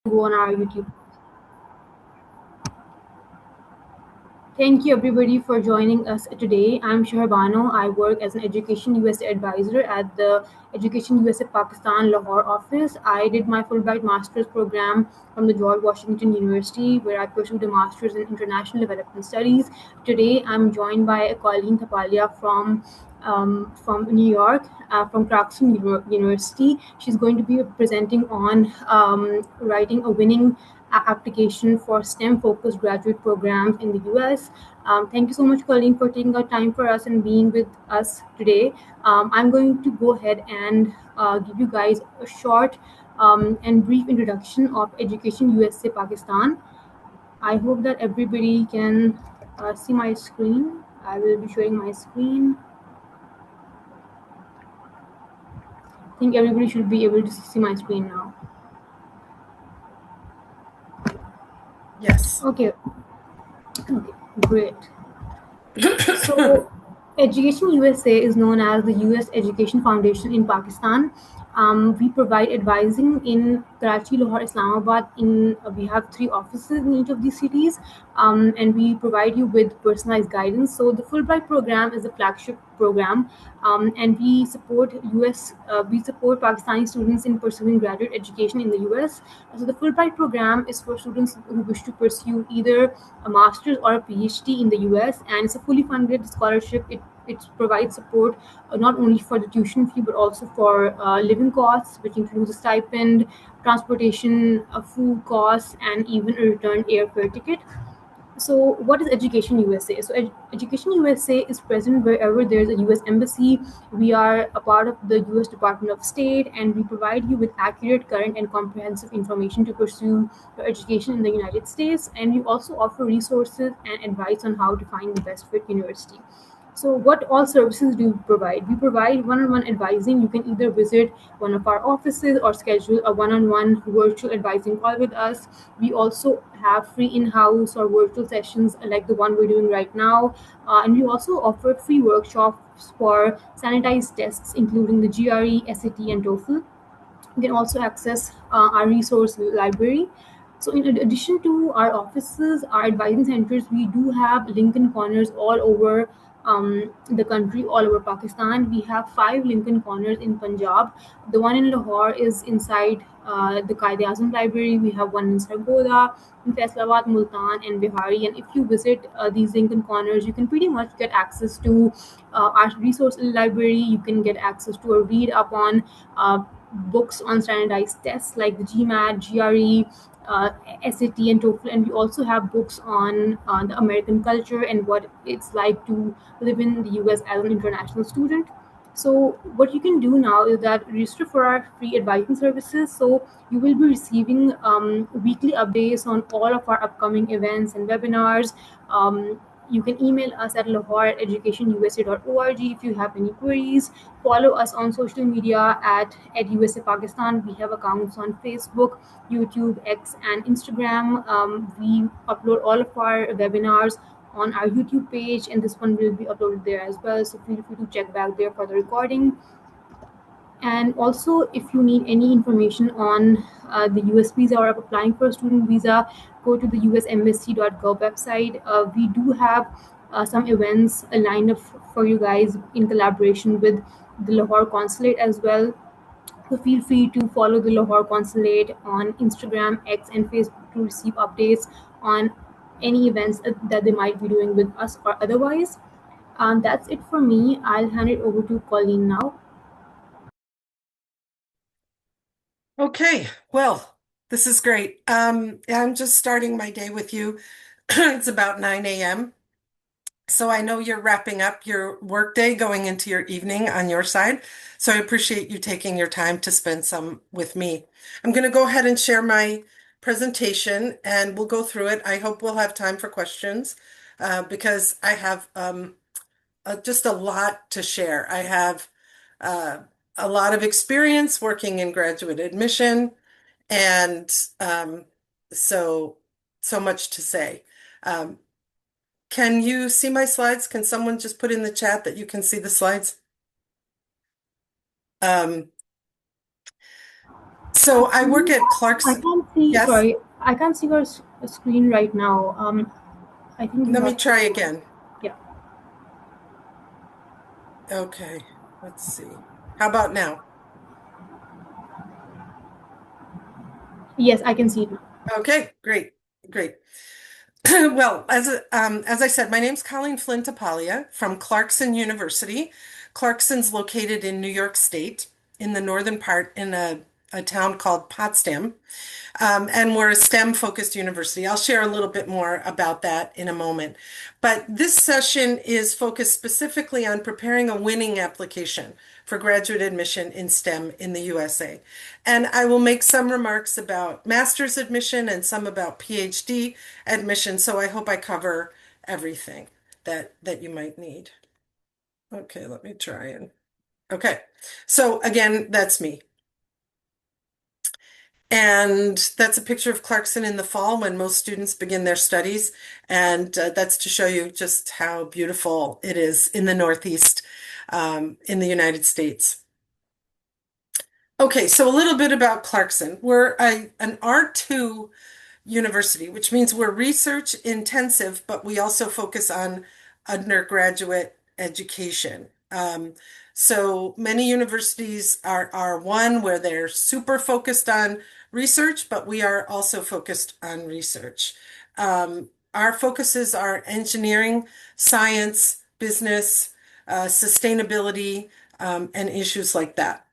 go on our YouTube. Thank you everybody for joining us today. I'm Shahrbano. I work as an Education USA advisor at the Education USA Pakistan Lahore office. I did my Fulbright master's program from the George Washington University, where I pursued a master's in international development studies. Today, I'm joined by Colleen Thapalia from New York, from Clarkson University. She's going to be presenting on writing a winning application for STEM-focused graduate programs in the US. Thank you so much, Colleen, for taking out time for us and being with us today. I'm going to go ahead and give you guys a short and brief introduction of Education USA Pakistan. I hope that everybody can see my screen. I will be showing my screen. I think everybody should be able to see my screen now. Yes. Okay, great. So, Education USA is known as the US Education Foundation in Pakistan. We provide advising in Karachi, Lahore, Islamabad. We have 3 offices in each of these cities, and we provide you with personalized guidance. So the Fulbright program is a flagship program, and we support Pakistani students in pursuing graduate education in the US. So the Fulbright program is for students who wish to pursue either a master's or a PhD in the US, and it's a fully funded scholarship. It provides support not only for the tuition fee but also for living costs, which includes a stipend, transportation, food costs, and even a return airfare ticket. So, what is Education USA? So, Education USA is present wherever there's a US embassy. We are a part of the US Department of State, and we provide you with accurate, current, and comprehensive information to pursue your education in the United States. And we also offer resources and advice on how to find the best fit university. So, what all services do we provide? We provide one-on-one advising. You can either visit one of our offices or schedule a one-on-one virtual advising call with us. We also have free in-house or virtual sessions like the one we're doing right now, and we also offer free workshops for sanitized tests, including the GRE, SAT, and TOEFL. You can also access our resource library. So, in addition to our offices, our advising centers, we do have Lincoln Corners all over the country, all over Pakistan. We have 5 Lincoln Corners in Punjab. The one in Lahore is inside the Qaid-e-Azam Library. We have one in Sargodha, in Faisalabad, Multan, and Bihari. And if you visit these Lincoln Corners, you can pretty much get access to our resource library. You can get access to a read up on books on standardized tests like the GMAT, GRE, SAT, and TOEFL, and we also have books on the American culture and what it's like to live in the US as an international student. So what you can do now is that register for our free advising services. So you will be receiving weekly updates on all of our upcoming events and webinars. You can email us at lahore@educationusa.org if you have any queries. Follow us on social media at EducationUSA Pakistan. We have accounts on Facebook, YouTube, X, and Instagram. We upload all of our webinars on our YouTube page, and this one will be uploaded there as well. So feel free to check back there for the recording. And also, if you need any information on the US visa or applying for a student visa, go to the usembassy.gov website. We do have some events lined up for you guys in collaboration with the Lahore Consulate as well. So feel free to follow the Lahore Consulate on Instagram, X, and Facebook to receive updates on any events that they might be doing with us or otherwise. That's it for me. I'll hand it over to Colleen now. Okay, well, this is great. I'm just starting my day with you. It's about 9 a.m. So I know you're wrapping up your workday going into your evening on your side. So I appreciate you taking your time to spend some with me. I'm going to go ahead and share my presentation and we'll go through it. I hope we'll have time for questions because I have just a lot to share. I have uh, a lot of experience working in graduate admission, and so much to say. Can you see my slides? Can someone just put in the chat that you can see the slides? So I work at I Clarkson. can't see. Yes, Sorry, I can't see your screen right now. I think you let me have try to. again. Yeah. Okay, let's see. How about now? Yes, I can see it now. Okay, great, great. Well, as I said, my name's Colleen Thapalia from Clarkson University. Clarkson's located in New York State, in the northern part, in a town called Potsdam. And we're a STEM-focused university. I'll share a little bit more about that in a moment. But this session is focused specifically on preparing a winning application for graduate admission in STEM in the USA. And I will make some remarks about master's admission and some about PhD admission, so I hope I cover everything that you might need. Okay, let me try and okay. So again, that's me. And that's a picture of Clarkson in the fall when most students begin their studies. And that's to show you just how beautiful it is in the Northeast, in the United States. Okay, so a little bit about Clarkson. We're an R2 university, which means we're research intensive, but we also focus on undergraduate education. So many universities are one where they're super focused on research, but we are also focused on research. Our focuses are engineering, science, business, sustainability, and issues like that.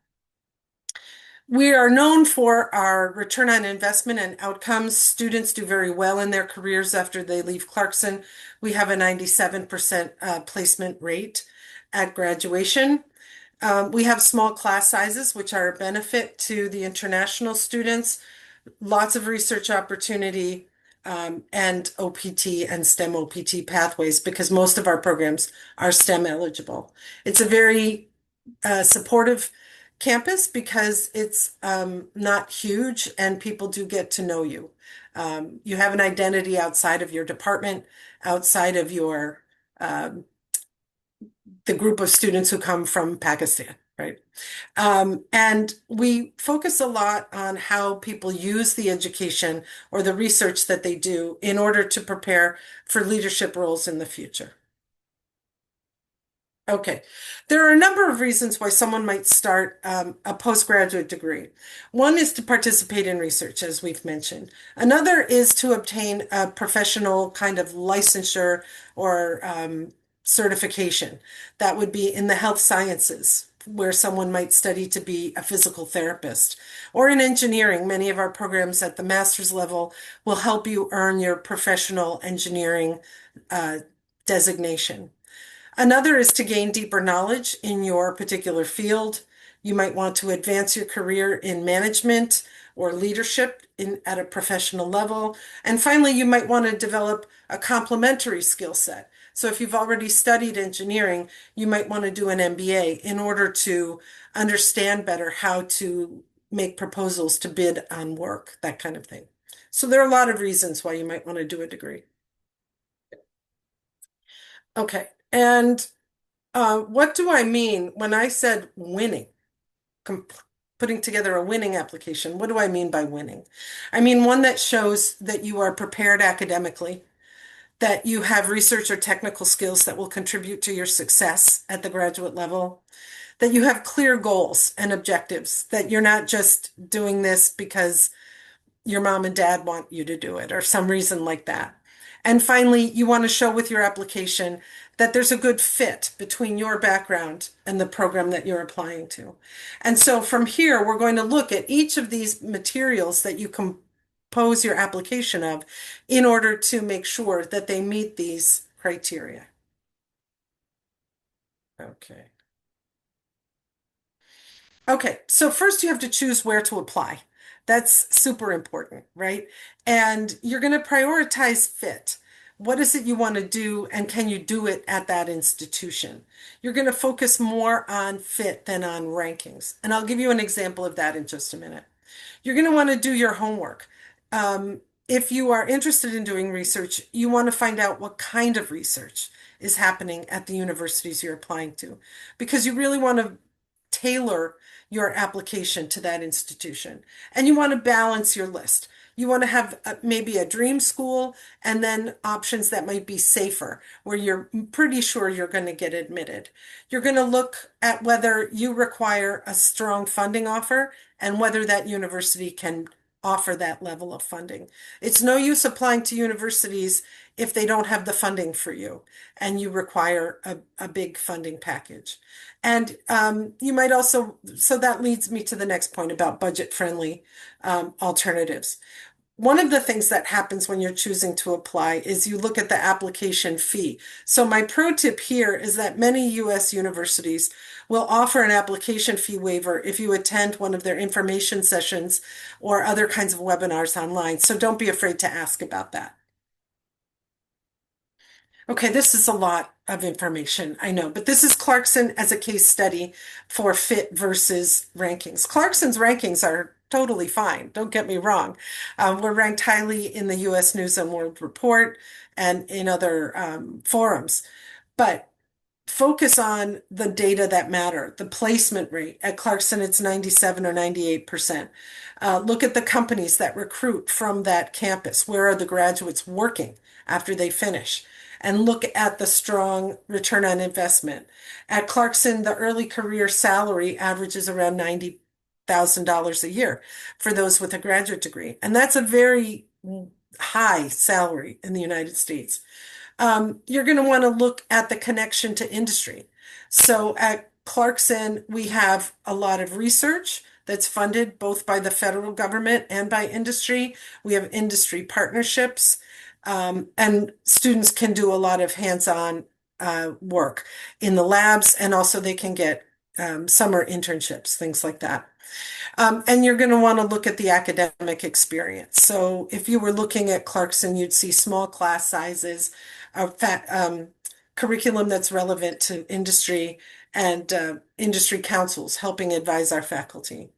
We are known for our return on investment and outcomes. Students do very well in their careers after they leave Clarkson. We have a 97% placement rate at graduation. We have small class sizes, which are a benefit to the international students, lots of research opportunity, and OPT and STEM OPT pathways because most of our programs are STEM eligible. It's a very supportive campus because it's not huge and people do get to know you. You have an identity outside of your department, outside of your the group of students who come from Pakistan, right? And we focus a lot on how people use the education or the research that they do in order to prepare for leadership roles in the future. Okay. There are a number of reasons why someone might start a postgraduate degree. One is to participate in research, as we've mentioned. Another is to obtain a professional kind of licensure or certification. That would be in the health sciences, where someone might study to be a physical therapist. Or in engineering, many of our programs at the master's level will help you earn your professional engineering designation. Another is to gain deeper knowledge in your particular field. You might want to advance your career in management or leadership at a professional level. And finally, you might want to develop a complementary skill set. So if you've already studied engineering, you might want to do an MBA in order to understand better how to make proposals to bid on work, that kind of thing. So there are a lot of reasons why you might want to do a degree. Okay. And what do I mean when I said winning? Com Putting together a winning application. What do I mean by winning? I mean one that shows that you are prepared academically, that you have research or technical skills that will contribute to your success at the graduate level, that you have clear goals and objectives, that you're not just doing this because your mom and dad want you to do it or some reason like that. And finally, you want to show with your application that there's a good fit between your background and the program that you're applying to. And so from here, we're going to look at each of these materials that you compose your application of in order to make sure that they meet these criteria. Okay. Okay, so first you have to choose where to apply. That's super important, right? And you're going to prioritize fit. What is it you want to do, and can you do it at that institution? You're going to focus more on fit than on rankings. And I'll give you an example of that in just a minute. You're going to want to do your homework. If you are interested in doing research, you want to find out what kind of research is happening at the universities you're applying to, because you really want to tailor your application to that institution. And you want to balance your list. You want to have maybe a dream school and then options that might be safer, where you're pretty sure you're going to get admitted. You're going to look at whether you require a strong funding offer and whether that university can offer that level of funding. It's no use applying to universities if they don't have the funding for you and you require a big funding package. And you might also, so that leads me to the next point about budget-friendly alternatives. One of the things that happens when you're choosing to apply is you look at the application fee. So my pro tip here is that many U.S. universities will offer an application fee waiver if you attend one of their information sessions or other kinds of webinars online. So don't be afraid to ask about that. Okay, this is a lot of information, I know, but this is Clarkson as a case study for fit versus rankings. Clarkson's rankings are totally fine, don't get me wrong. We're ranked highly in the US News and World Report and in other forums, but focus on the data that matter. The placement rate at Clarkson, it's 97 or 98%. Look at the companies that recruit from that campus. Where are the graduates working after they finish? And look at the strong return on investment. At Clarkson, the early career salary averages around $90,000 a year for those with a graduate degree. And that's a very high salary in the United States. You're going to want to look at the connection to industry. So at Clarkson, we have a lot of research that's funded both by the federal government and by industry. We have industry partnerships, and students can do a lot of hands-on work in the labs, and also they can get summer internships, things like that. And you're going to want to look at the academic experience. So if you were looking at Clarkson, you'd see small class sizes, curriculum that's relevant to industry, and industry councils helping advise our faculty.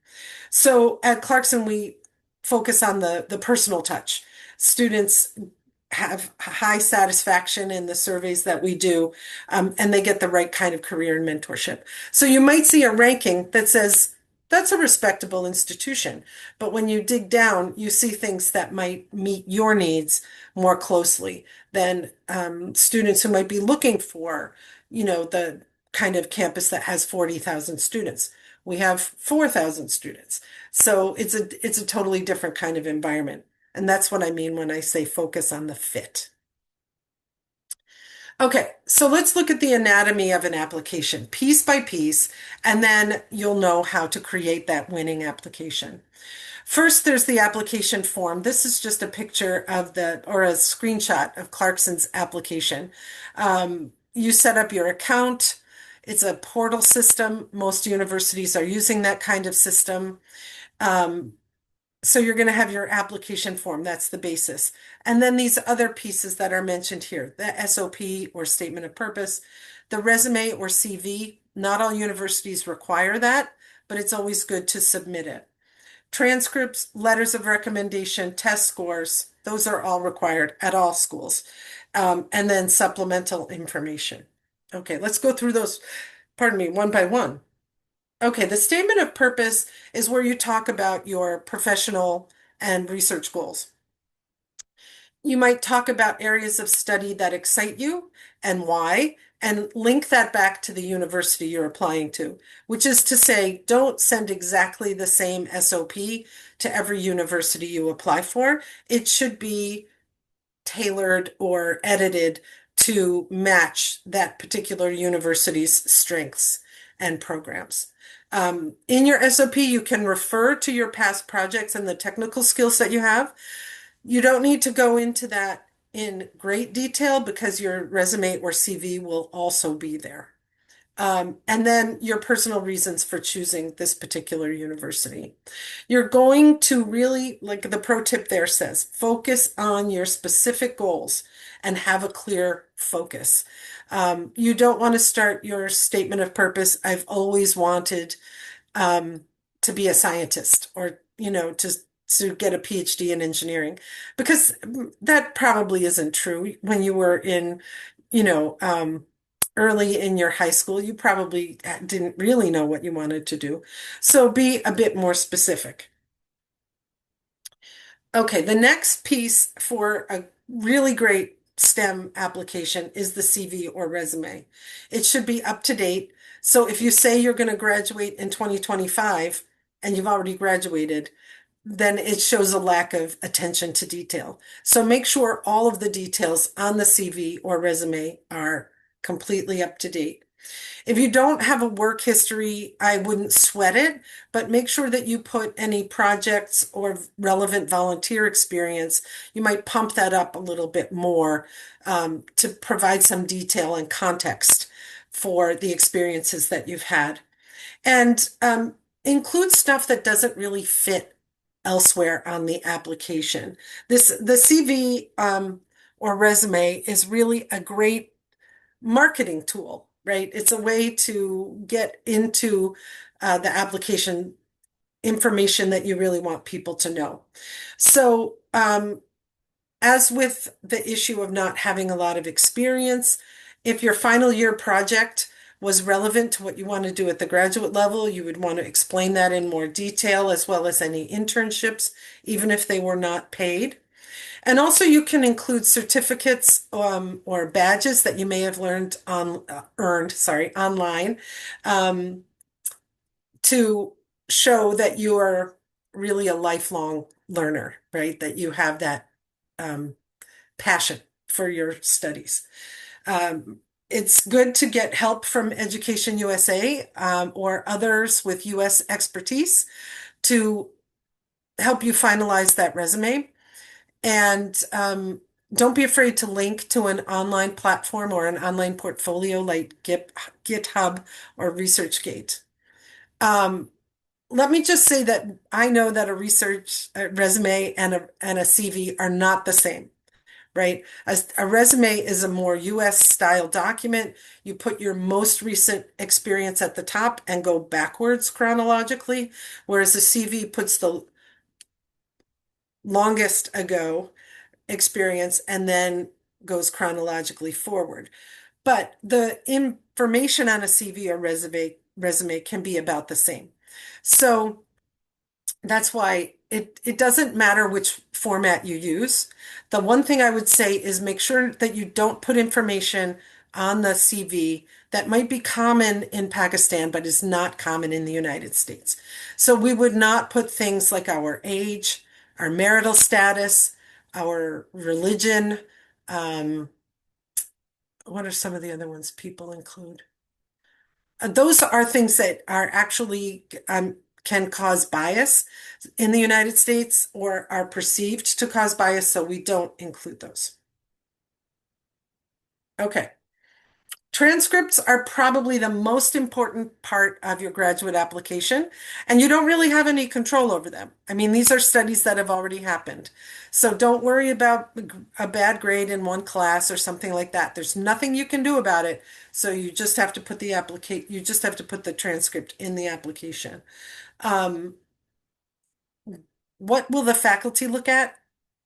So at Clarkson, we focus on the personal touch. Students have high satisfaction in the surveys that we do, and they get the right kind of career and mentorship. So you might see a ranking that says, that's a respectable institution. But when you dig down, you see things that might meet your needs more closely than students who might be looking for, the kind of campus that has 40,000 students. We have 4,000 students. So it's a totally different kind of environment. And that's what I mean when I say focus on the fit. Okay, so let's look at the anatomy of an application piece by piece, and then you'll know how to create that winning application. First, there's the application form. This is just a picture of or a screenshot of Clarkson's application. You set up your account. It's a portal system. Most universities are using that kind of system. So you're going to have your application form. That's the basis. And then these other pieces that are mentioned here, the SOP or statement of purpose, the resume or CV. Not all universities require that, but it's always good to submit it. Transcripts, letters of recommendation, test scores, those are all required at all schools. And then supplemental information. Okay, let's go through those, pardon me, one by one. Okay, the statement of purpose is where you talk about your professional and research goals. You might talk about areas of study that excite you and why, and link that back to the university you're applying to, which is to say, don't send exactly the same SOP to every university you apply for. It should be tailored or edited to match that particular university's strengths and programs. In your SOP, you can refer to your past projects and the technical skills that you have. You don't need to go into that in great detail because your resume or CV will also be there. And then your personal reasons for choosing this particular university. You're going to really, like the pro tip there says, focus on your specific goals and have a clear focus. You don't want to start your statement of purpose. I've always wanted to be a scientist or, to get a PhD in engineering, because that probably isn't true when you were in, early in your high school, you probably didn't really know what you wanted to do. So be a bit more specific. Okay, the next piece for a really great STEM application is the CV or resume. It should be up to date. So if you say you're going to graduate in 2025 and you've already graduated, then it shows a lack of attention to detail. So make sure all of the details on the CV or resume are completely up to date. If you don't have a work history, I wouldn't sweat it, but make sure that you put any projects or relevant volunteer experience. You might pump that up a little bit more to provide some detail and context for the experiences that you've had. And include stuff that doesn't really fit elsewhere on the application. The CV or resume is really a great marketing tool, right? It's a way to get into the application information that you really want people to know. So, as with the issue of not having a lot of experience, if your final year project was relevant to what you want to do at the graduate level, you would want to explain that in more detail, as well as any internships, even if they were not paid. And also you can include certificates or badges that you may have earned online um, to show that you are really a lifelong learner, right? That you have that um, passion for your studies. Um, it's good to get help from Education USA or others with US expertise to help you finalize that resume. And don't be afraid to link to an online platform or an online portfolio like GitHub or ResearchGate. Um, Let me just say that I know that a research resume and a CV are not the same, right? A resume is a more US style document. You put your most recent experience at the top and go backwards chronologically, whereas a CV puts the longest ago experience and then goes chronologically forward. But the information on a CV or resume can be about the same. So that's why it doesn't matter which format you use. The one thing I would say is make sure that you don't put information on the CV that might be common in Pakistan, but is not common in the United States. So we would not put things like our age, our marital status, our religion. Um, what are some of the other ones people include? Those are things that are actually can cause bias in the United States or are perceived to cause bias, so we don't include those. Okay. Transcripts are probably the most important part of your graduate application, and you don't really have any control over them. I mean, these are studies that have already happened. So don't worry about a bad grade in one class or something like that. There's nothing you can do about it. So you just have to put you just have to put the transcript in the application. Um, what will the faculty look at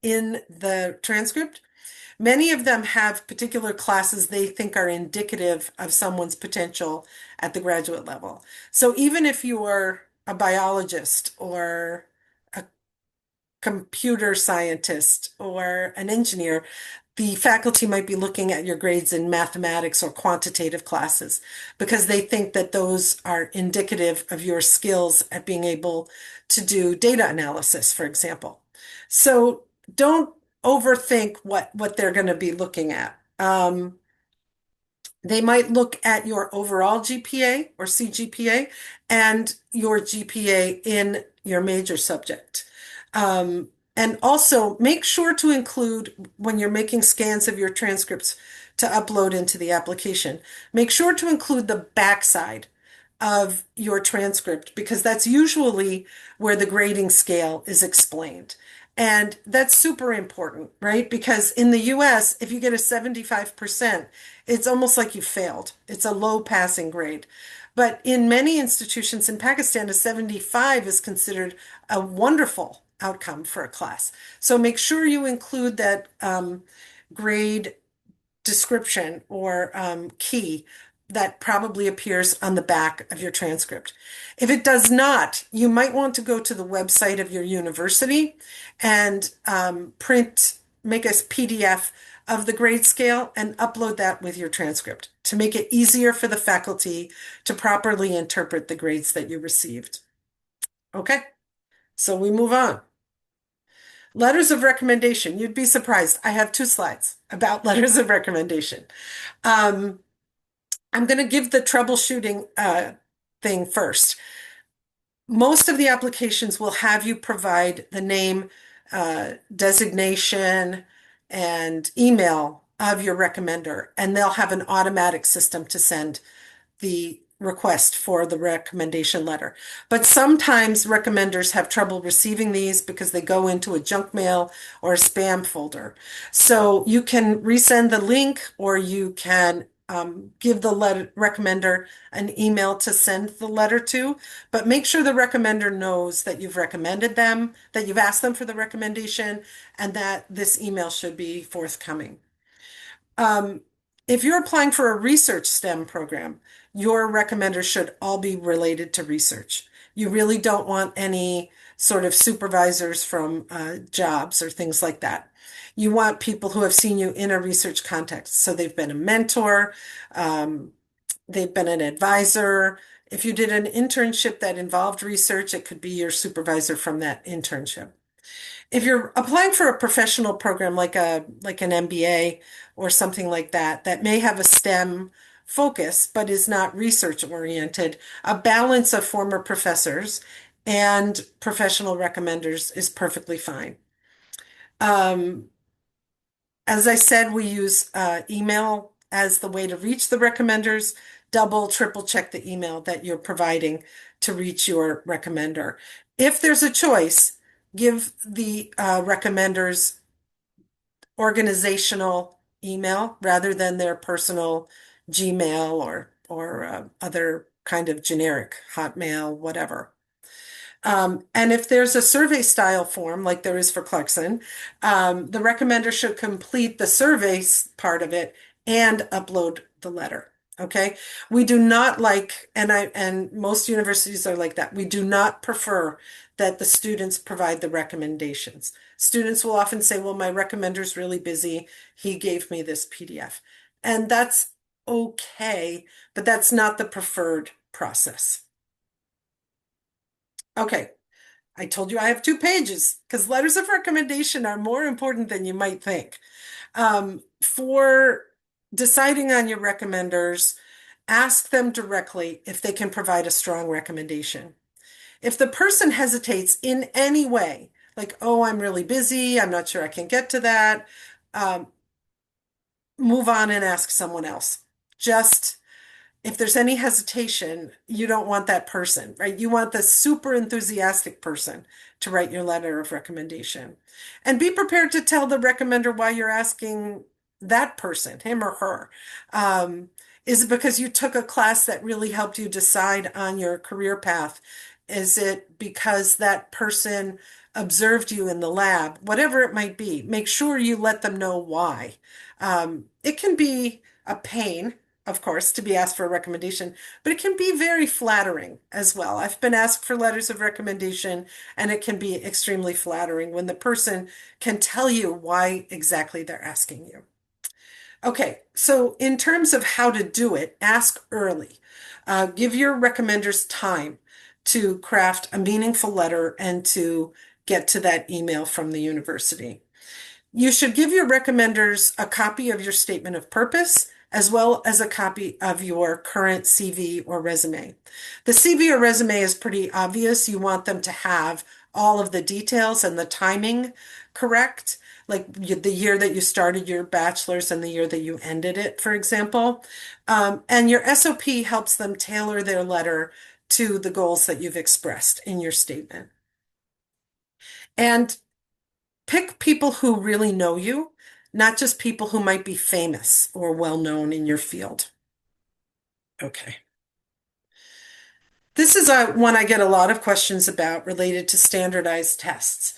in the transcript? Many of them have particular classes they think are indicative of someone's potential at the graduate level. So even if you are a biologist or a computer scientist or an engineer, the faculty might be looking at your grades in mathematics or quantitative classes because they think that those are indicative of your skills at being able to do data analysis, for example. So don't overthink what they're going to be looking at. They might look at your overall GPA or CGPA and your GPA in your major subject. And also make sure to include when you're making scans of your transcripts to upload into the application, make sure to include the backside of your transcript because that's usually where the grading scale is explained. And that's super important, right? Because in the US, if you get a 75%, it's almost like you failed. It's a low passing grade. But in many institutions in Pakistan, a 75 is considered a wonderful outcome for a class. So make sure you include that grade description or key that probably appears on the back of your transcript. If it does not, you might want to go to the website of your university and make a PDF of the grade scale and upload that with your transcript to make it easier for the faculty to properly interpret the grades that you received. Okay, so we move on. Letters of recommendation. You'd be surprised. I have 2 slides about letters of recommendation. Um, I'm going to give the troubleshooting thing first. Most of the applications will have you provide the name, designation, and email of your recommender, and they'll have an automatic system to send the request for the recommendation letter. But sometimes recommenders have trouble receiving these because they go into a junk mail or a spam folder. So you can resend the link, or you can give the recommender an email to send the letter to, but make sure the recommender knows that you've recommended them, that you've asked them for the recommendation, and that this email should be forthcoming. Um, if you're applying for a research STEM program, your recommenders should all be related to research. You really don't want any sort of supervisors from jobs or things like that. You want people who have seen you in a research context. So they've been a mentor, um, they've been an advisor. If you did an internship that involved research, it could be your supervisor from that internship. If you're applying for a professional program like an MBA or something like that, that may have a STEM focus but is not research oriented, a balance of former professors and professional recommenders is perfectly fine. Um, as I said, we use email as the way to reach the recommenders. Double, triple check the email that you're providing to reach your recommender. If there's a choice, give the recommenders organizational email rather than their personal Gmail or other kind of generic Hotmail, whatever. And if there's a survey style form like there is for Clarkson, the recommender should complete the surveys part of it and upload the letter. Okay. We do not like, and most universities are like that. We do not prefer that the students provide the recommendations. Students will often say, well, my recommender's really busy. He gave me this PDF. And that's okay, but that's not the preferred process. Okay. I told you I have 2 pages because letters of recommendation are more important than you might think. For deciding on your recommenders, ask them directly if they can provide a strong recommendation. If the person hesitates in any way, like, oh, I'm really busy, I'm not sure I can get to that, um, move on and ask someone else. Just if there's any hesitation, you don't want that person, right? You want the super enthusiastic person to write your letter of recommendation. And be prepared to tell the recommender why you're asking that person, him or her. Is it because you took a class that really helped you decide on your career path? Is it because that person observed you in the lab? Whatever it might be, make sure you let them know why. It can be a pain, of course, to be asked for a recommendation, but it can be very flattering as well. I've been asked for letters of recommendation, and it can be extremely flattering when the person can tell you why exactly they're asking you. Okay, so in terms of how to do it, ask early. Give your recommenders time to craft a meaningful letter and to get to that email from the university. You should give your recommenders a copy of your statement of purpose as well as a copy of your current CV or resume. The CV or resume is pretty obvious. You want them to have all of the details and the timing correct, like the year that you started your bachelor's and the year that you ended it, for example. And your SOP helps them tailor their letter to the goals that you've expressed in your statement. And pick people who really know you, not just people who might be famous or well known in your field. Okay. This is one I get a lot of questions about related to standardized tests.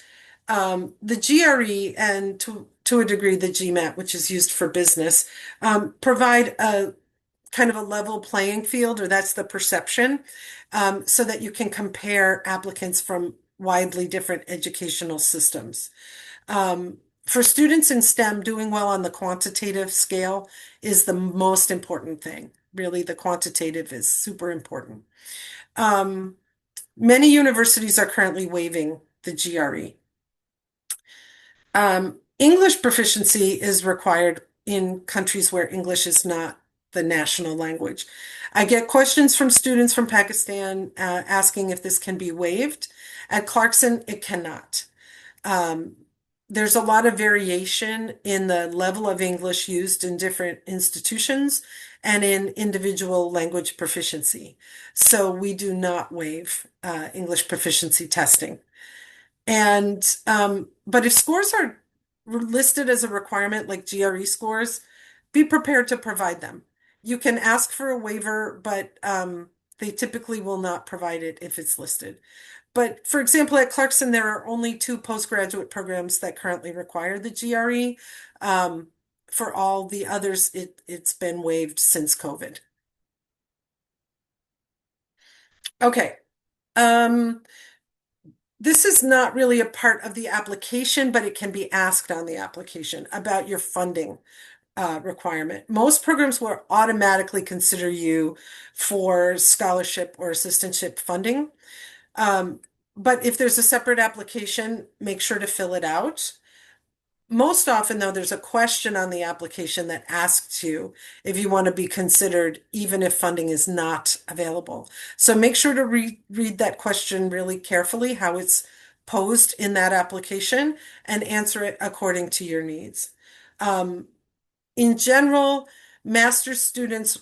The GRE and to to a degree, the GMAT, which is used for business, provide a kind of a level playing field, or that's the perception, so that you can compare applicants from widely different educational systems. For students in STEM, doing well on the quantitative scale is the most important thing. Really, the quantitative is super important. Um, Many universities are currently waiving the GRE. English proficiency is required in countries where English is not the national language. I get questions from students from Pakistan asking if this can be waived. At Clarkson, it cannot. Um, there's a lot of variation in the level of English used in different institutions and in individual language proficiency. So we do not waive English proficiency testing. And but if scores are listed as a requirement, like GRE scores, be prepared to provide them. You can ask for a waiver, but they typically will not provide it if it's listed. But for example, at Clarkson, there are only two postgraduate programs that currently require the GRE. For all the others, it's been waived since COVID. Okay. Um, This is not really a part of the application, but it can be asked on the application about your funding requirement. Most programs will automatically consider you for scholarship or assistantship funding. Um, but if there's a separate application, make sure to fill it out. Most often, though, there's a question on the application that asks you if you want to be considered, even if funding is not available. So make sure to read that question really carefully, how it's posed in that application, and answer it according to your needs. In general, master's students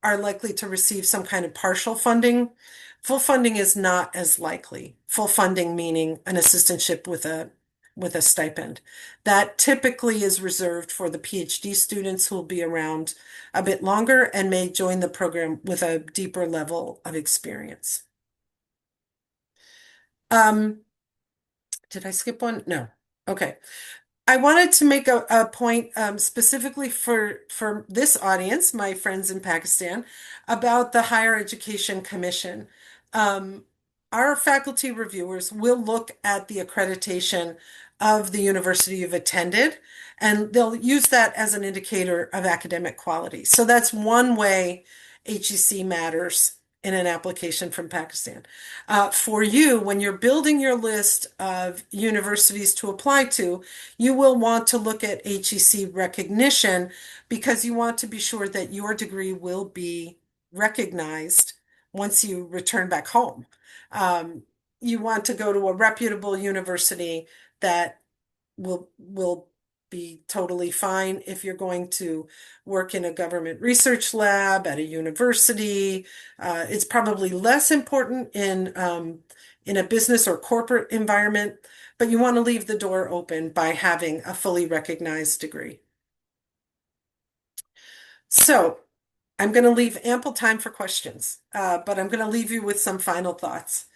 are likely to receive some kind of partial funding. Full funding is not as likely. Full funding meaning an assistantship with a stipend. That typically is reserved for the PhD students who will be around a bit longer and may join the program with a deeper level of experience. Um, did I skip one? No. Okay. I wanted to make a point specifically for this audience, my friends in Pakistan, about the Higher Education Commission. Um, our faculty reviewers will look at the accreditation of the university you've attended, and they'll use that as an indicator of academic quality. So that's one way HEC matters in an application from Pakistan. For you, when you're building your list of universities to apply to, you will want to look at HEC recognition because you want to be sure that your degree will be recognized once you return back home. Um, you want to go to a reputable university that will be totally fine if you're going to work in a government research lab at a university. It's probably less important in a business or corporate environment, but you want to leave the door open by having a fully recognized degree. So I'm going to leave ample time for questions, but I'm going to leave you with some final thoughts.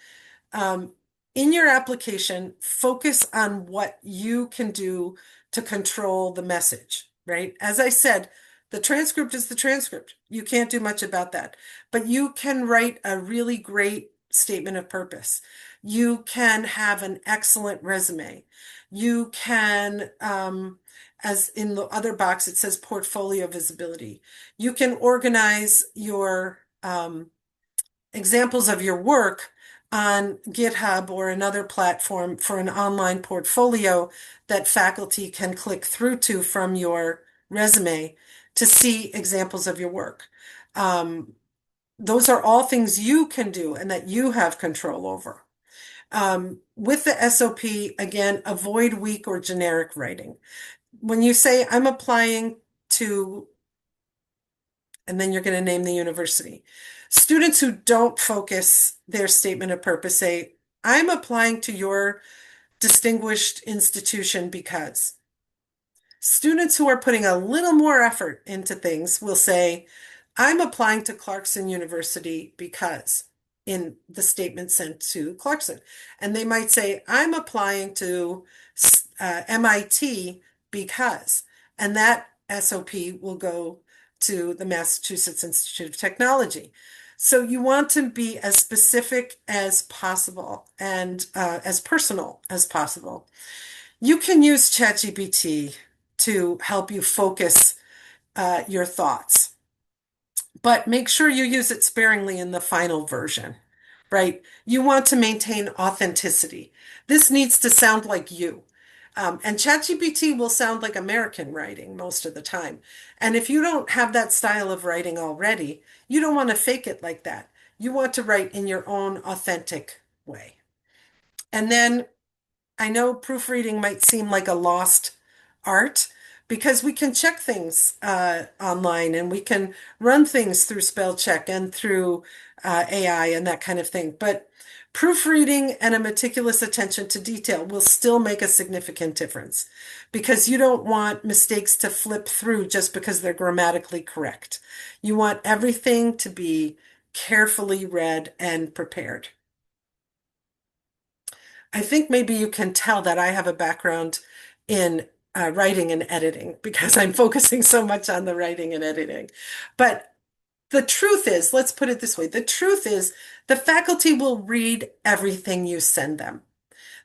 Um, in your application, focus on what you can do to control the message, right? As I said, the transcript is the transcript. You can't do much about that, but you can write a really great statement of purpose. You can have an excellent resume. You can, as in the other box, it says portfolio visibility. You can organize your examples of your work on GitHub or another platform for an online portfolio that faculty can click through to from your resume to see examples of your work. Those are all things you can do and that you have control over. With the SOP, again, avoid weak or generic writing. When you say, I'm applying to, and then you're going to name the university. Students who don't focus their statement of purpose say, I'm applying to your distinguished institution because. Students who are putting a little more effort into things will say, I'm applying to Clarkson University because in the statement sent to Clarkson. And they might say, I'm applying to MIT because, and that SOP will go to the Massachusetts Institute of Technology. So you want to be as specific as possible and as personal as possible. You can use ChatGPT to help you focus your thoughts, but make sure you use it sparingly in the final version, right? You want to maintain authenticity. This needs to sound like you. And ChatGPT will sound like American writing most of the time. And if you don't have that style of writing already, you don't want to fake it like that. You want to write in your own authentic way. And then I know proofreading might seem like a lost art because we can check things online and we can run things through spell check and through AI and that kind of thing. But proofreading and a meticulous attention to detail will still make a significant difference because you don't want mistakes to flip through just because they're grammatically correct. You want everything to be carefully read and prepared. I think maybe you can tell that I have a background in writing and editing because I'm focusing so much on the writing and editing. But the truth is, let's put it this way, the truth is the faculty will read everything you send them.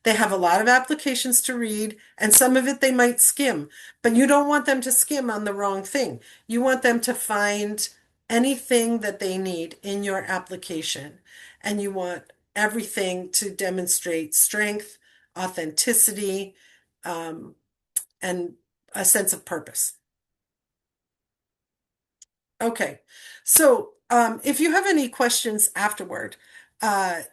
They have a lot of applications to read, and some of it they might skim, but you don't want them to skim on the wrong thing. You want them to find anything that they need in your application, and you want everything to demonstrate strength, authenticity, um, and a sense of purpose. Okay, so if you have any questions afterward,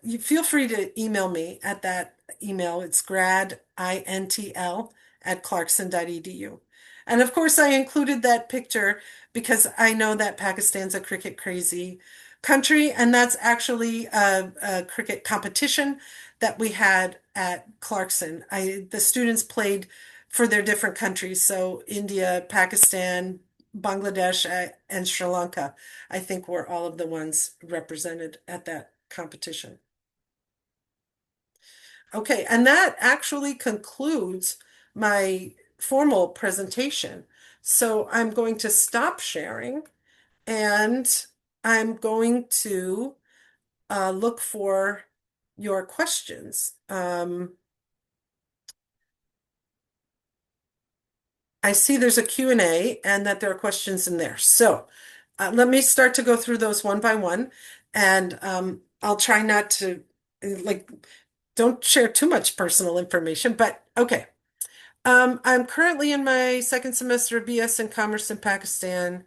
you feel free to email me at that email. It's gradintl@clarkson.edu. And of course, I included that picture because I know that Pakistan's a cricket crazy country, and that's actually a cricket competition that we had at Clarkson. The students played for their different countries, so India, Pakistan, Bangladesh, and Sri Lanka, I think were all of the ones represented at that competition. Okay, and that actually concludes my formal presentation. So I'm going to stop sharing and I'm going to look for your questions. I see there's a Q&A and that there are questions in there. So let me start to go through those one by one. And I'll try not to, like, don't share too much personal information, but okay. I'm currently in my second semester of BS in Commerce in Pakistan.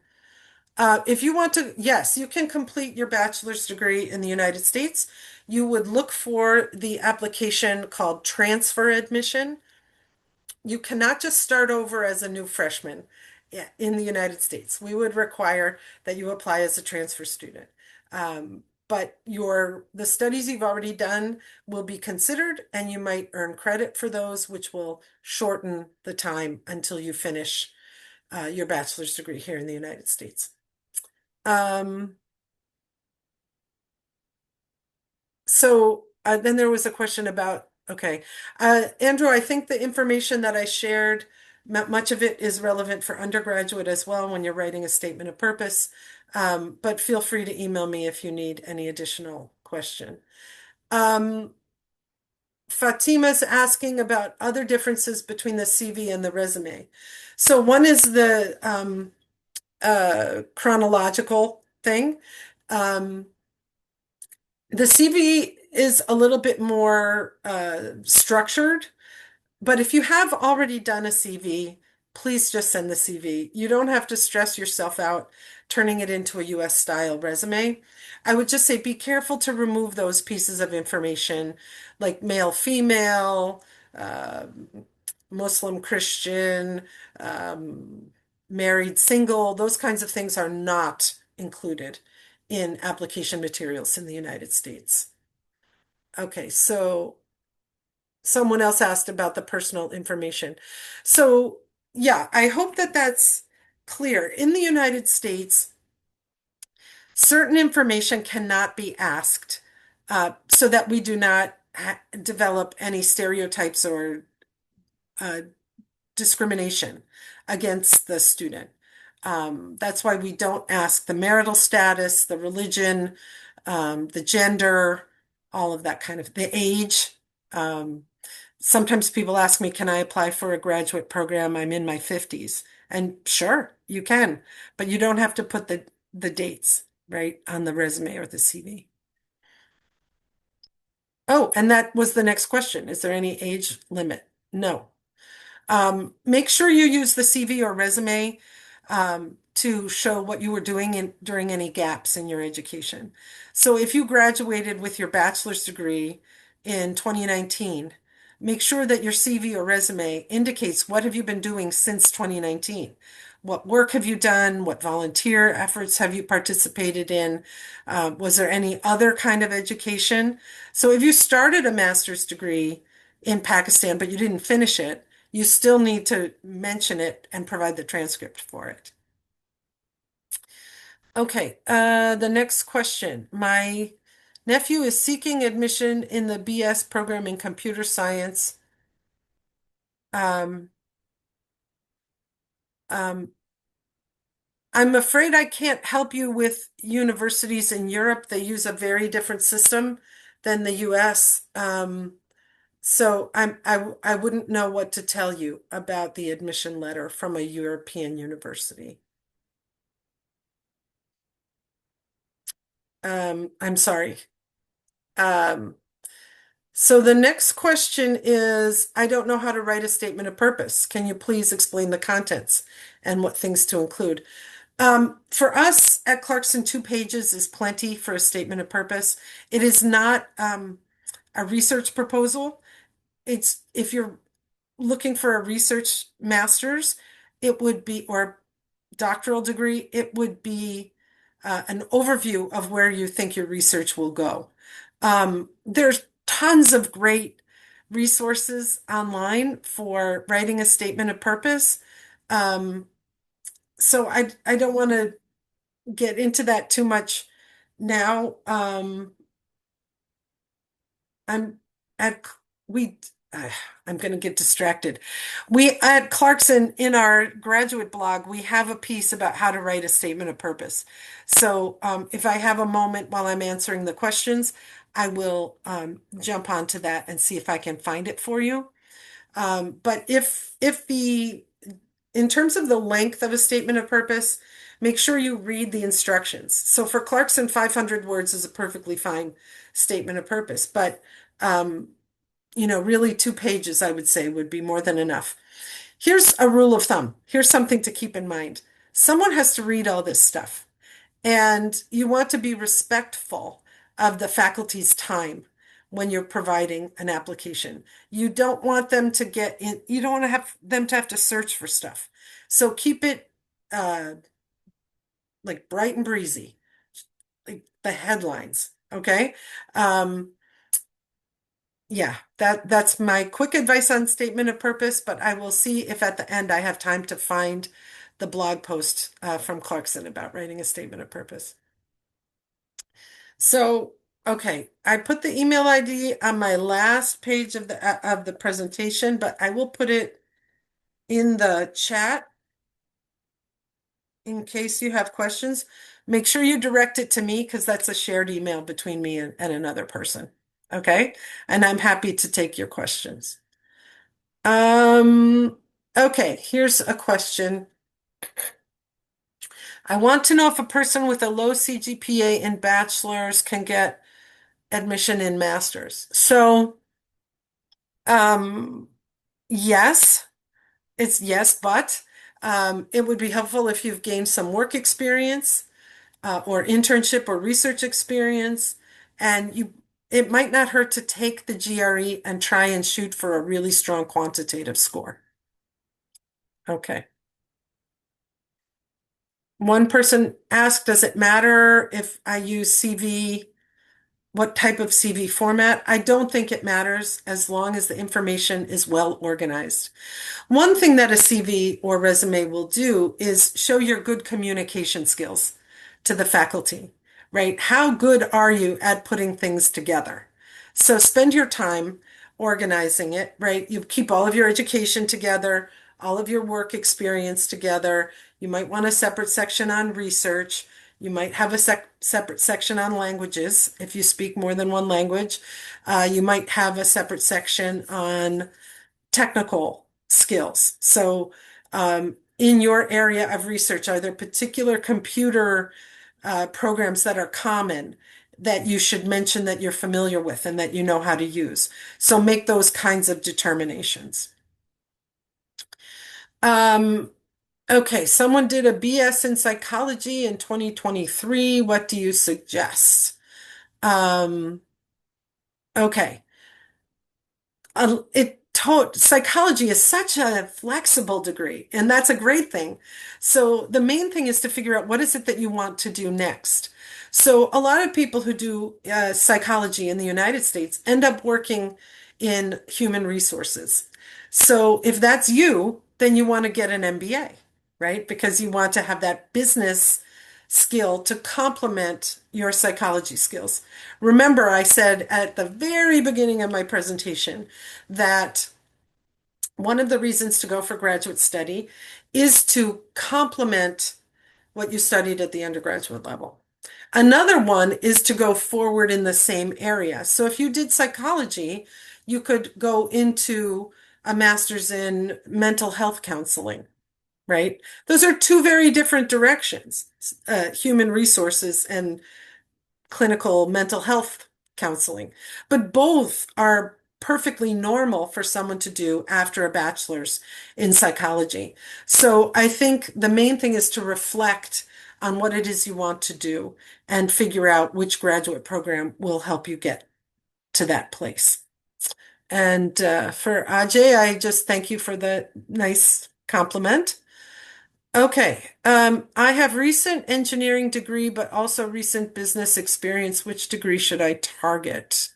If you want to, yes, you can complete your bachelor's degree in the United States. You would look for the application called transfer admission. You cannot just start over as a new freshman in the United States. We would require that you apply as a transfer student. But the studies you've already done will be considered, and you might earn credit for those, which will shorten the time until you finish your bachelor's degree here in the United States. So then there was a question about, okay, Andrew, I think the information that I shared, much of it is relevant for undergraduate as well when you're writing a statement of purpose. But feel free to email me if you need any additional question. Fatima's asking about other differences between the CV and the resume. So one is the chronological thing. The CV is a little bit more structured, but if you have already done a CV, please just send the CV. You don't have to stress yourself out turning it into a US style resume. I would just say be careful to remove those pieces of information like male, female, uh, Muslim, Christian, married, single. Those kinds of things are not included in application materials in the United States. Okay, so someone else asked about the personal information. So, yeah, I hope that that's clear. In the United States, certain information cannot be asked so that we do not develop any stereotypes or discrimination against the student. That's why we don't ask the marital status, the religion, the gender, all of that kind of, the age. Um, Sometimes people ask me, can I apply for a graduate program? I'm in my 50s. And sure, you can, but you don't have to put the dates, right, on the resume or the CV. Oh, and that was the next question. Is there any age limit? No. Make sure you use the CV or resume to show what you were doing during any gaps in your education. So if you graduated with your bachelor's degree in 2019, make sure that your CV or resume indicates what have you been doing since 2019. What work have you done? What volunteer efforts have you participated in? Was there any other kind of education? So if you started a master's degree in Pakistan, but you didn't finish it, you still need to mention it and provide the transcript for it. Okay, the next question. My nephew is seeking admission in the BS program in computer science. Um, um, I'm afraid I can't help you with universities in Europe. They use a very different system than the US. So I wouldn't know what to tell you about the admission letter from a European university. I'm sorry. Um, so the next question is, I don't know how to write a statement of purpose. Can you please explain the contents and what things to include? For us at Clarkson, 2 pages is plenty for a statement of purpose. It is not a research proposal. It's if you're looking for a research master's, it would be, or doctoral degree, it would be an overview of where you think your research will go. There's tons of great resources online for writing a statement of purpose. Um, so I don't want to get into that too much now. I'm at we I'm going to get distracted. We at Clarkson in our graduate blog, we have a piece about how to write a statement of purpose. So if I have a moment while I'm answering the questions, I will jump onto that and see if I can find it for you. But if the in terms of the length of a statement of purpose, make sure you read the instructions. So for Clarkson, 500 words is a perfectly fine statement of purpose, but really 2 pages, I would say, would be more than enough. Here's a rule of thumb. Here's something to keep in mind. Someone has to read all this stuff, and you want to be respectful of the faculty's time when you're providing an application. You don't want them to get in, you don't want to have them to have to search for stuff. So keep it uh, like bright and breezy, like the headlines, okay? Um, yeah, that's my quick advice on statement of purpose, but I will see if at the end I have time to find the blog post from Clarkson about writing a statement of purpose. So, okay, I put the email ID on my last page of the presentation, but I will put it in the chat in case you have questions. Make sure you direct it to me because that's a shared email between me and another person. Okay, and I'm happy to take your questions. Um, okay, here's a question. I want to know if a person with a low CGPA in bachelor's can get admission in master's. So, um, yes, it's yes, but it would be helpful if you've gained some work experience or internship or research experience, and it might not hurt to take the GRE and try and shoot for a really strong quantitative score. Okay. One person asked, does it matter if I use CV, what type of CV format? I don't think it matters as long as the information is well organized. One thing that a CV or resume will do is show your good communication skills to the faculty, right? How good are you at putting things together? So spend your time organizing it, right? You keep all of your education together, all of your work experience together. You might want a separate section on research. You might have a separate section on languages if you speak more than one language. You might have a separate section on technical skills. So, in your area of research, are there particular computer programs that are common that you should mention that you're familiar with and that you know how to use? So make those kinds of determinations. Um, okay, someone did a BS in psychology in 2023. What do you suggest? Um, okay. Psychology is such a flexible degree, and that's a great thing. So the main thing is to figure out what is it that you want to do next. So a lot of people who do psychology in the United States end up working in human resources. So if that's you, then you want to get an MBA, right? Because you want to have that business skill to complement your psychology skills. Remember, I said at the very beginning of my presentation that one of the reasons to go for graduate study is to complement what you studied at the undergraduate level. Another one is to go forward in the same area. So if you did psychology, you could go into a master's in mental health counseling, right? Those are two very different directions, human resources and clinical mental health counseling. But both are perfectly normal for someone to do after a bachelor's in psychology. So I think the main thing is to reflect on what it is you want to do and figure out which graduate program will help you get to that place. And for Ajay, I just thank you for the nice compliment. Okay. I have recent engineering degree, but also recent business experience. Which degree should I target?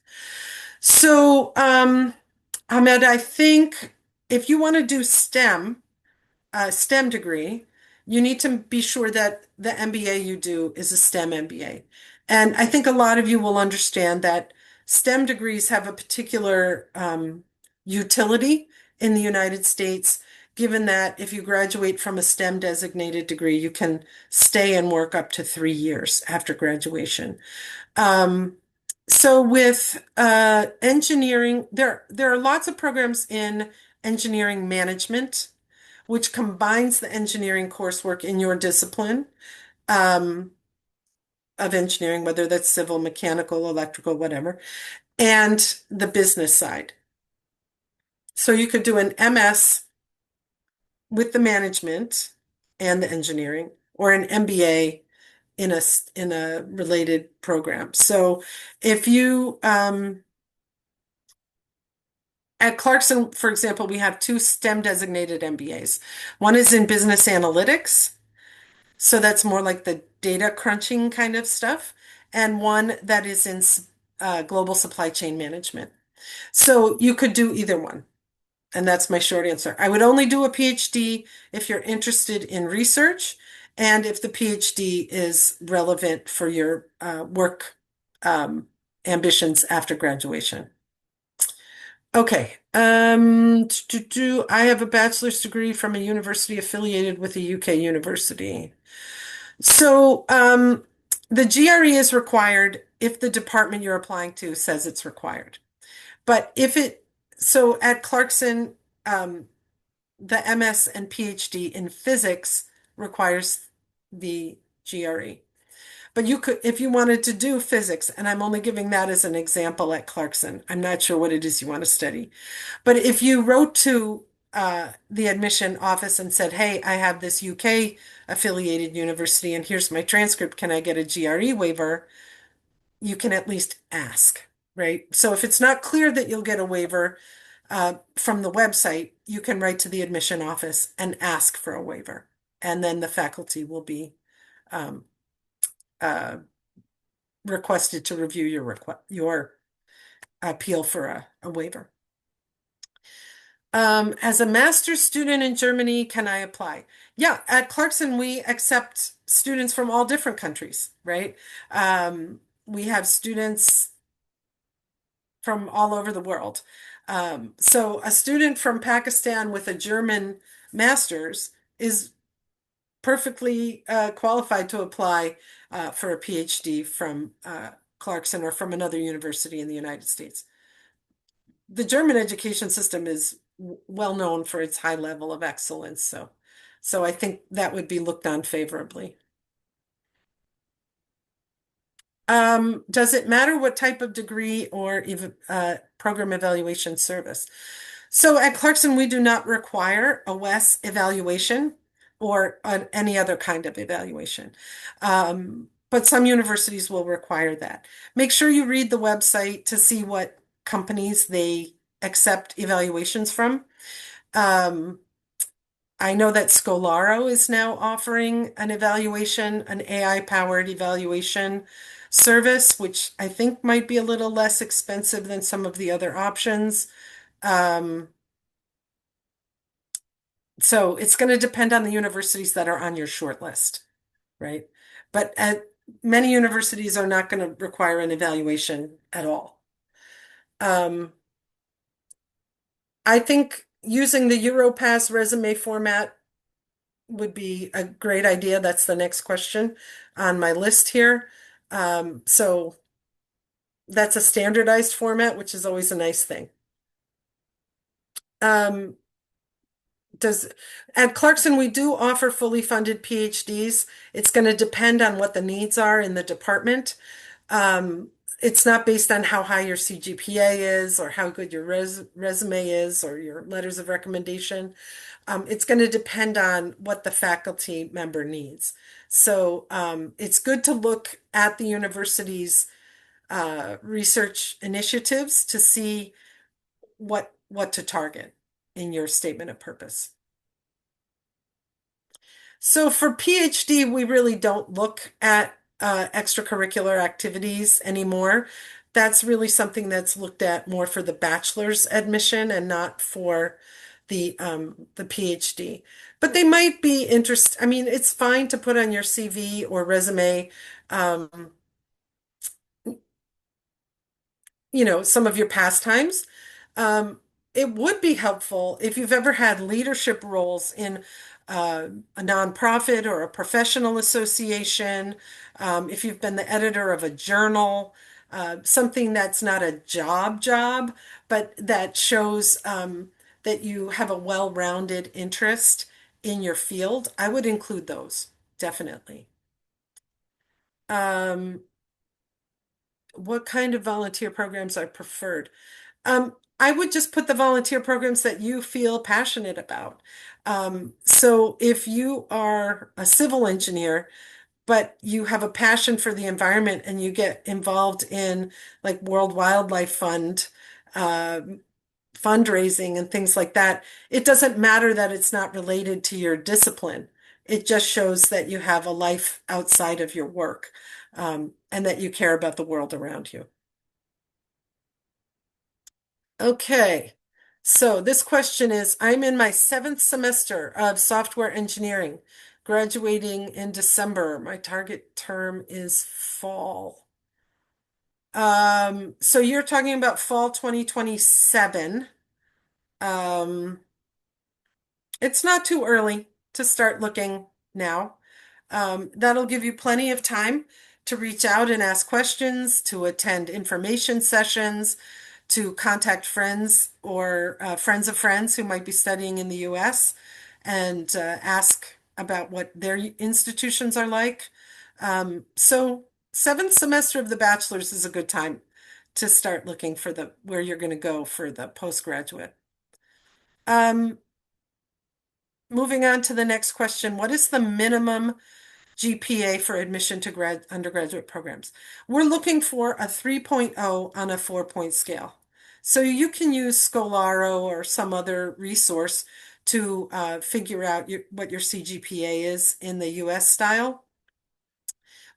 So, Ahmed, I think if you want to do STEM degree, you need to be sure that the MBA you do is a STEM MBA. And I think a lot of you will understand that STEM degrees have a particular utility in the United States, given that if you graduate from a STEM designated degree, you can stay and work up to 3 years after graduation. Um, so with engineering, there are lots of programs in engineering management which combines the engineering coursework in your discipline um, of engineering, whether that's civil, mechanical, electrical, whatever, and the business side. So you could do an MS with the management and the engineering, or an MBA in a related program. So if you at Clarkson, for example, we have two STEM designated MBAs. One is in business analytics. So that's more like the data crunching kind of stuff, and one that is in global supply chain management. So you could do either one. And that's my short answer. I would only do a PhD if you're interested in research and if the PhD is relevant for your work ambitions after graduation. Okay. I have a bachelor's degree from a university affiliated with a UK university. So, the GRE is required if the department you're applying to says it's required. But so at Clarkson, the MS and PhD in physics requires the GRE. But you could, if you wanted to do physics, and I'm only giving that as an example at Clarkson, I'm not sure what it is you want to study. But if you wrote to the admission office and said, hey, I have this UK affiliated university and here's my transcript, can I get a GRE waiver? You can at least ask, right? So if it's not clear that you'll get a waiver from the website, you can write to the admission office and ask for a waiver. And then the faculty will be um, uh, requested to review your appeal for a waiver. As a master's student in Germany, can I apply? Yeah, at Clarkson, we accept students from all different countries, right? We have students from all over the world. So a student from Pakistan with a German master's is perfectly qualified to apply for a PhD from Clarkson or from another university in the United States. The German education system is well known for its high level of excellence, so I think that would be looked on favorably. Does it matter what type of degree or even program evaluation service? So at Clarkson, we do not require a WES evaluation or any other kind of evaluation. But some universities will require that. Make sure you read the website to see what companies they accept evaluations from. Um, I know that Scholaro is now offering an evaluation, an AI-powered evaluation service, which I think might be a little less expensive than some of the other options. Um, so it's going to depend on the universities that are on your short list, right? But many universities are not going to require an evaluation at all. I think using the Europass resume format would be a great idea. That's the next question on my list here. So that's a standardized format, which is always a nice thing. Um, does At Clarkson, we do offer fully funded PhDs. It's going to depend on what the needs are in the department. Um, it's not based on how high your CGPA is or how good your resume is or your letters of recommendation. It's going to depend on what the faculty member needs. So it's good to look at the university's research initiatives to see what to target in your statement of purpose. So for PhD, we really don't look at extracurricular activities anymore. That's really something that's looked at more for the bachelor's admission and not for the PhD. But they might be interested. I mean, it's fine to put on your CV or resume, um, some of your pastimes. Um, it would be helpful if you've ever had leadership roles in a nonprofit or a professional association, if you've been the editor of a journal, something that's not a job, but that shows that you have a well-rounded interest in your field. I would include those, definitely. Um, what kind of volunteer programs are preferred? I would just put the volunteer programs that you feel passionate about. So if you are a civil engineer, but you have a passion for the environment and you get involved in like World Wildlife Fund, uh, fundraising and things like that, it doesn't matter that it's not related to your discipline. It just shows that you have a life outside of your work, and that you care about the world around you. Okay, so this question is, I'm in my 7th semester of software engineering, graduating in December. My target term is fall. So you're talking about fall 2027. Um, it's not too early to start looking now. That'll give you plenty of time to reach out and ask questions, to attend information sessions, to contact friends or friends of friends who might be studying in the US and ask about what their institutions are like. So 7th semester of the bachelor's is a good time to start looking for where you're going to go for the postgraduate. Um, Moving on to the next question, what is the minimum GPA for admission to undergraduate programs? We're looking for a 3.0 on a 4-point scale. So you can use Scholaro or some other resource to figure out what your CGPA is in the US style,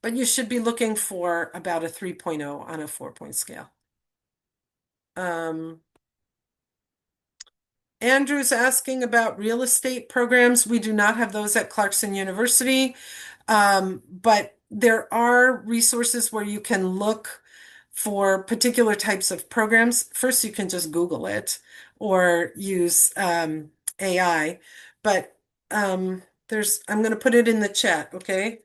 but you should be looking for about a 3.0 on a 4-point scale. Um, Andrew's asking about real estate programs. We do not have those at Clarkson University, but there are resources where you can look for particular types of programs. First, you can just Google it or use AI. but I'm going to put it in the chat, okay?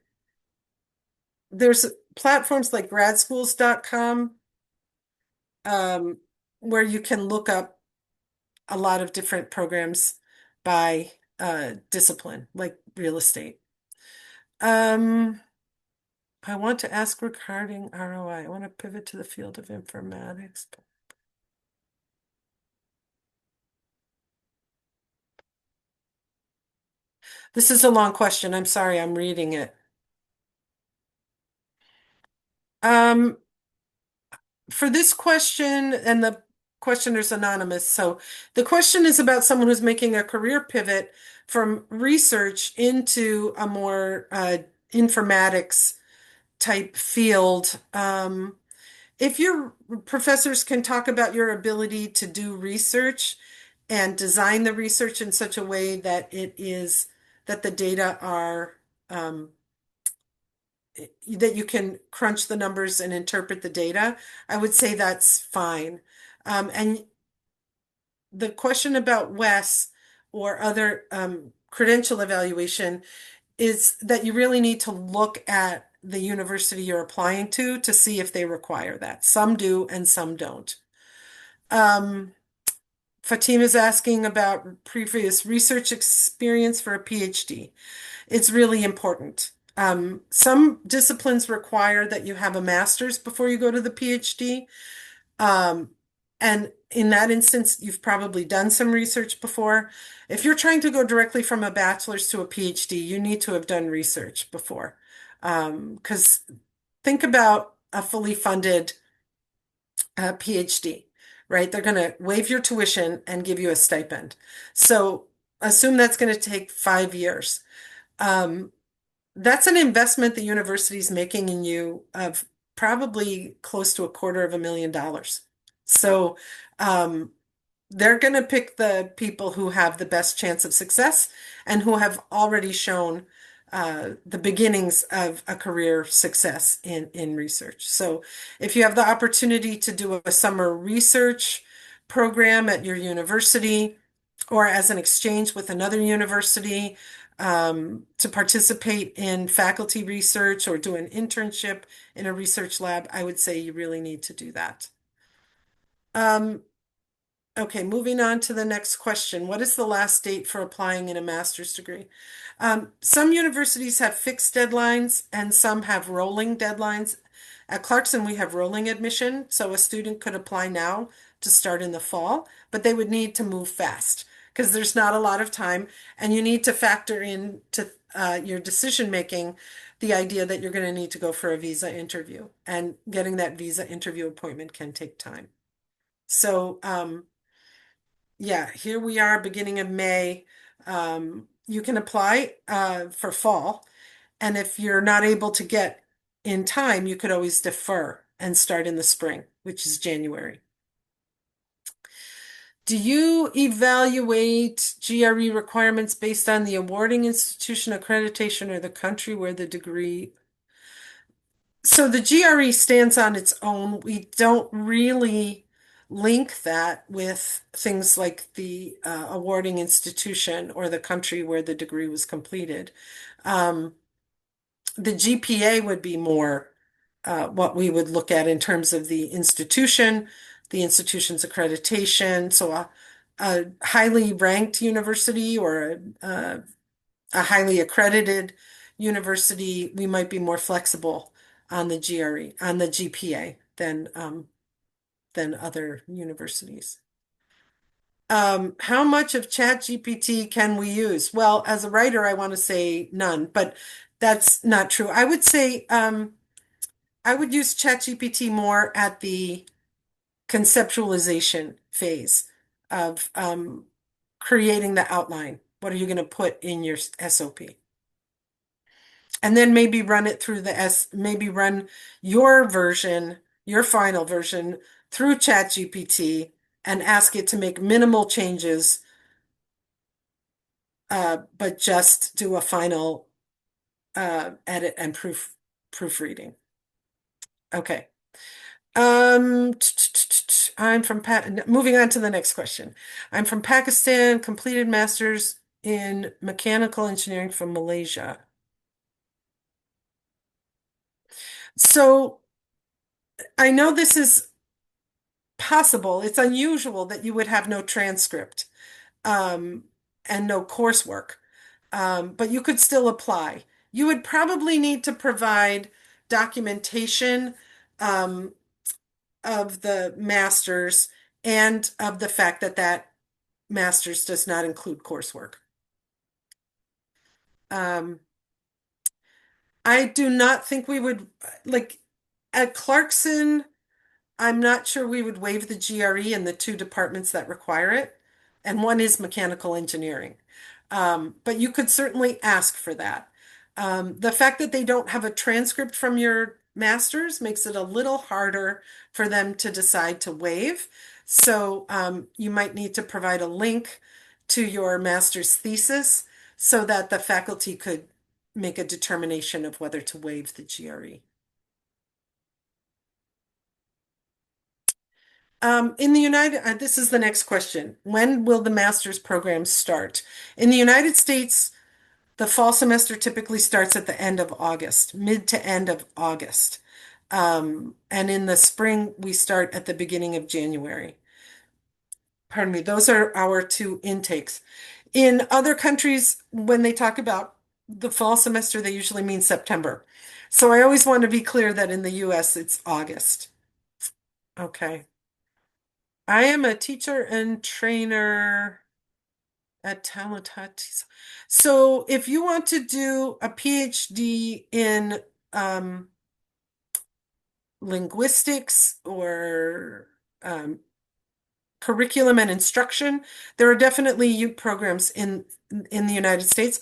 There's platforms like gradschools.com um, where you can look up a lot of different programs by discipline, like real estate. I want to ask regarding ROI. I want to pivot to the field of informatics. This is a long question. I'm sorry, I'm reading it. Um, for this question, and the questioner's anonymous, so the question is about someone who's making a career pivot from research into a more informatics type field. If your professors can talk about your ability to do research and design the research in such a way that that the data are that you can crunch the numbers and interpret the data, I would say that's fine. And the question about WES or other credential evaluation is that you really need to look at the university you're applying to see if they require that. Some do and some don't. Fatima's asking about previous research experience for a PhD. It's really important. Some disciplines require that you have a master's before you go to the PhD. Um, and in that instance, you've probably done some research before. If you're trying to go directly from a bachelor's to a PhD, you need to have done research before. Because think about a fully funded PhD, right? They're going to waive your tuition and give you a stipend. So assume that's going to take 5 years. Um, that's an investment the university is making in you of probably close to $250,000. So um, they're going to pick the people who have the best chance of success and who have already shown the beginnings of a career success in research. So if you have the opportunity to do a summer research program at your university or as an exchange with another university, to participate in faculty research or do an internship in a research lab, I would say you really need to do that. Okay, moving on to the next question. What is the last date for applying in a master's degree? Some universities have fixed deadlines and some have rolling deadlines. At Clarkson, we have rolling admission, so a student could apply now to start in the fall, but they would need to move fast because there's not a lot of time, and you need to factor in to your decision making the idea that you're going to need to go for a visa interview, and getting that visa interview appointment can take time. So, yeah, here we are, beginning of May. You can apply for fall. And if you're not able to get in time, you could always defer and start in the spring, which is January. Do you evaluate GRE requirements based on the awarding institution accreditation or the country where the degree? So the GRE stands on its own. We don't really link that with things like the awarding institution or the country where the degree was completed. Um, the GPA would be more what we would look at in terms of the institution's accreditation. So a highly ranked university or a highly accredited university, we might be more flexible on the GRE, on the GPA than other universities. How much of ChatGPT can we use? Well, as a writer, I want to say none, but that's not true. I would say I would use ChatGPT more at the conceptualization phase of creating the outline. What are you going to put in your SOP? And then maybe run it through maybe run your version, your final version through ChatGPT and ask it to make minimal changes, but just do a final edit and proofreading. Okay. I'm from moving on to the next question. I'm from Pakistan, completed master's in mechanical engineering from Malaysia. So I know this is possible. It's unusual that you would have no transcript um, and no coursework, but you could still apply. You would probably need to provide documentation um, of the master's and of the fact that that master's does not include coursework. Um, I do not think we would, like, at Clarkson. I'm not sure we would waive the GRE in the two departments that require it, and one is mechanical engineering. But you could certainly ask for that. The fact that they don't have a transcript from your master's makes it a little harder for them to decide to waive. So you might need to provide a link to your master's thesis so that the faculty could make a determination of whether to waive the GRE. In the this is the next question. When will the master's program start? In the United States, the fall semester typically starts at the end of August, mid to end of August. And in the spring, we start at the beginning of January. Pardon me, those are our two intakes. In other countries, when they talk about the fall semester, they usually mean September. So I always want to be clear that in the US, it's August. Okay. I am a teacher and trainer at Talentatis. So if you want to do a PhD in um, linguistics or curriculum and instruction, there are definitely programs in the United States.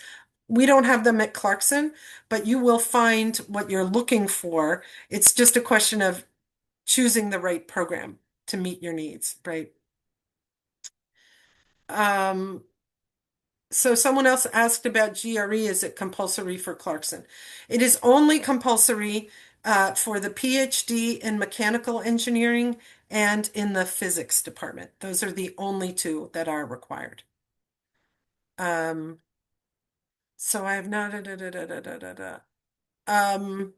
We don't have them at Clarkson, but you will find what you're looking for. It's just a question of choosing the right program to meet your needs, right? Um, So someone else asked about GRE. Is it compulsory for Clarkson? It is only compulsory for the PhD in mechanical engineering and in the physics department. Those are the only two that are required. Um, so I have not. Um,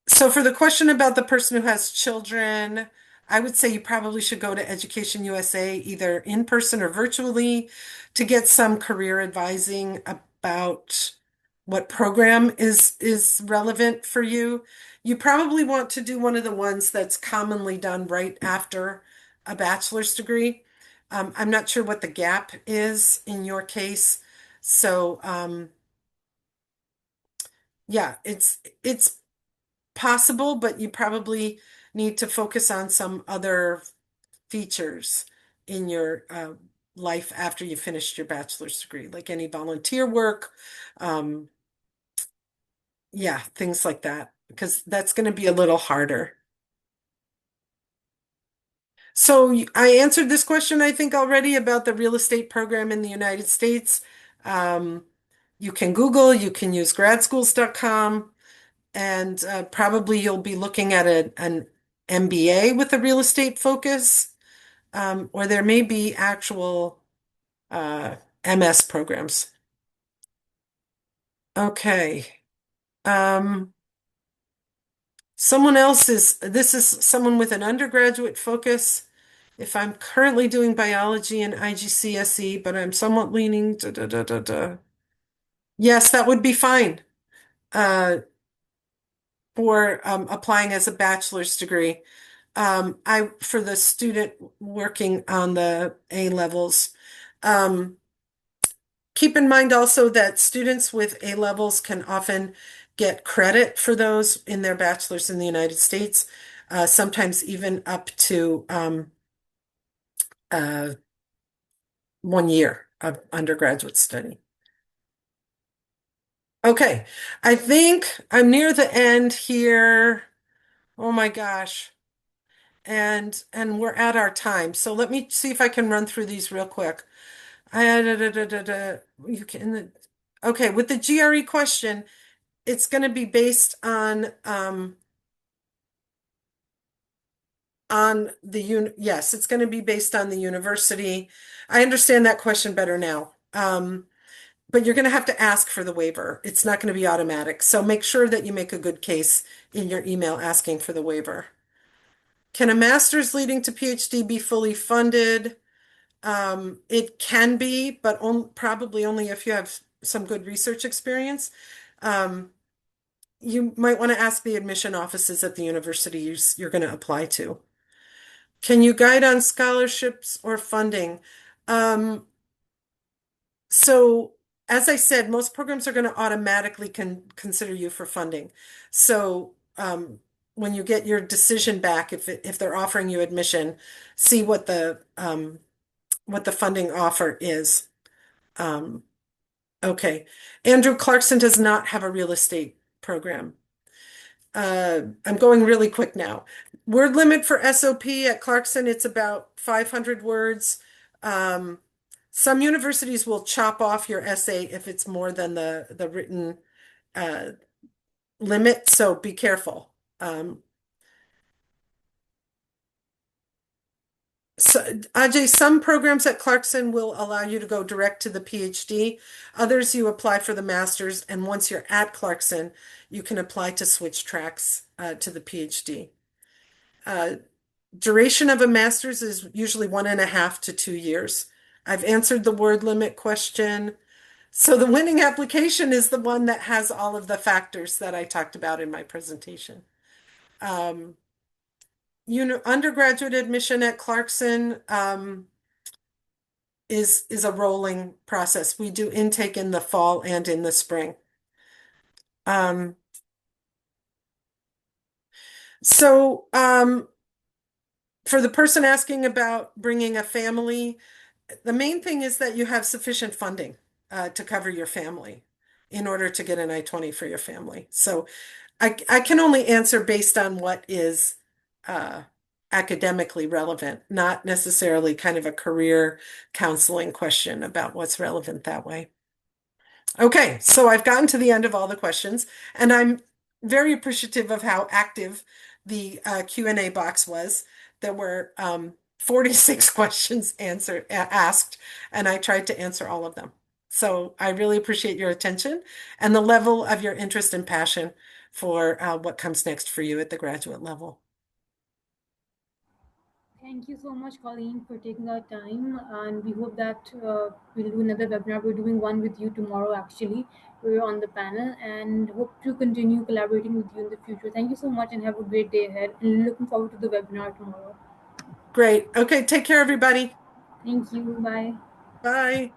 So for the question about the person who has children, I would say you probably should go to Education USA either in person or virtually to get some career advising about what program is relevant for you. You probably want to do one of the ones that's commonly done right after a bachelor's degree. I'm not sure what the gap is in your case. So yeah, it's possible, but you probably need to focus on some other features in your life after you finished your bachelor's degree, like any volunteer work, um, yeah, things like that, because that's going to be a little harder. So I answered this question, I think, already about the real estate program in the United States. Um, you can Google, you can use gradschools.com. And probably you'll be looking at an MBA with a real estate focus, or there may be actual MS programs. Okay. Um, this is someone with an undergraduate focus. If I'm currently doing biology and IGCSE, but I'm somewhat leaning, yes, that would be fine for applying as a bachelor's degree. For the student working on the A levels. Um, keep in mind also that students with A levels can often get credit for those in their bachelor's in the United States, sometimes even up to uh, 1 year of undergraduate study. Okay, I think I'm near the end here. Oh my gosh. And we're at our time. So let me see if I can run through these real quick. You can, okay, with the GRE question, it's going to be based on the yes, it's going to be based on the university. I understand that question better now. but you're going to have to ask for the waiver. It's not going to be automatic. So make sure that you make a good case in your email asking for the waiver. Can a master's leading to PhD be fully funded? It can be, but probably only if you have some good research experience. Um, you might want to ask the admission offices at the university you're going to apply to. Can you guide on scholarships or funding? Um, so, as I said, most programs are going to automatically consider you for funding. So, when you get your decision back, if they're offering you admission, see what the funding offer is. Um, okay. Andrew, Clarkson does not have a real estate program. I'm going really quick now. Word limit for SOP at Clarkson, it's about 500 words. Um, some universities will chop off your essay if it's more than the written uh, limit, so be careful. So, Ajay, some programs at Clarkson will allow you to go direct to the PhD. Others, you apply for the master's, and once you're at Clarkson, you can apply to switch tracks to the PhD. Uh, Duration of a master's is usually 1.5 to 2 years. I've answered the word limit question. So the winning application is the one that has all of the factors that I talked about in my presentation. Um, Undergraduate admission at Clarkson is a rolling process. We do intake in the fall and in the spring. Um, so for the person asking about bringing a family, the main thing is that you have sufficient funding to cover your family in order to get an I-20 for your family. So I can only answer based on what is uh, academically relevant, not necessarily kind of a career counseling question about what's relevant that way. Okay, so I've gotten to the end of all the questions, and I'm very appreciative of how active the Q&A box was. There were 46 questions asked, and I tried to answer all of them. So I really appreciate your attention and the level of your interest and passion for what comes next for you at the graduate level. Thank you so much, Colleen, for taking our time. And we hope that we'll do another webinar. We're doing one with you tomorrow, actually. We're on the panel and hope to continue collaborating with you in the future. Thank you so much and have a great day ahead. And looking forward to the webinar tomorrow. Great. Okay, take care, everybody. Thank you. Bye. Bye.